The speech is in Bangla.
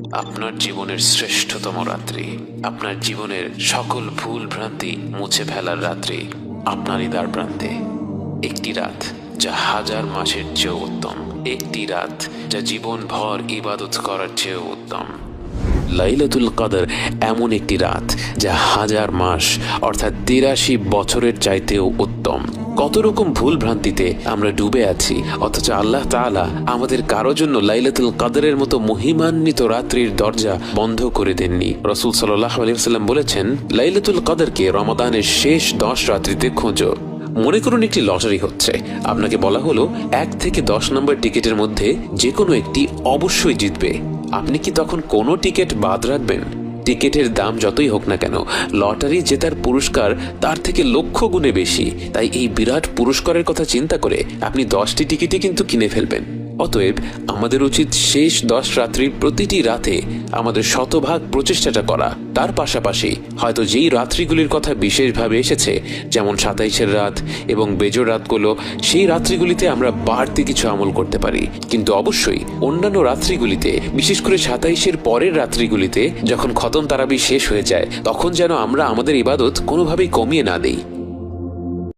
আপনার জীবনের শ্রেষ্ঠতম রাত্রি, আপনার জীবনের সকল ভুল ভ্রান্তি মুছে ফেলার রাত্রি আপনারই দ্বার প্রান্তে। একটি রাত যা হাজার মাসের চেয়েও উত্তম, একটি রাত যা জীবন ভর ইবাদত করার চেয়েও উত্তম। লাইলাতুল কদর এমন একটি রাত যা হাজার মাস অর্থাৎ ৮৩ বছরের চাইতেও উত্তম। কত রকম ভুল ভ্রান্তিতে আমরা ডুবে আছি, অথচ আল্লাহ তাআলা আমাদের কারো জন্য লাইলাতুল কদরের মতো মহিমান্বিত রাত্রির দরজা বন্ধ করে দেননি। রাসূল সাল্লাল্লাহু আলাইহি ওয়াসাল্লাম বলেছেন, লাইলাতুল কদরকে রমাদানের শেষ 10 রাত্রিতে খোঁজো। মনে করুন একটি লটারি হচ্ছে, আপনাকে বলা হলো 1 থেকে 10 নম্বর টিকিটের মধ্যে যে কোনো একটি অবশ্যই জিতবে। আপনি কি তখন কোনো টিকিট বাদ রাখবেন? টিকিটের দাম যতই হোক না কেন, লটারি জেতার পুরস্কার তার থেকে লক্ষ গুণে বেশি। তাই এই বিরাট পুরস্কারের কথা চিন্তা করে আপনি 10টি টিকিটই কিন্তু কিনে ফেলবেন। অতএব আমাদের উচিত শেষ 10 রাত্রির প্রতিটি রাতে আমাদের শতভাগ প্রচেষ্টাটা করা। তার পাশাপাশি হয়তো যেই রাত্রিগুলির কথা বিশেষভাবে এসেছে, যেমন 27-এর রাত এবং বেজোর রাতগুলো, সেই রাত্রিগুলিতে আমরা বাড়তি কিছু আমল করতে পারি। কিন্তু অবশ্যই অন্যান্য রাত্রিগুলিতে, বিশেষ করে 27-এর পরের রাত্রিগুলিতে যখন খতম তারাবি শেষ হয়ে যায়, তখন যেন আমরা আমাদের ইবাদত কোনোভাবেই কমিয়ে না দেই।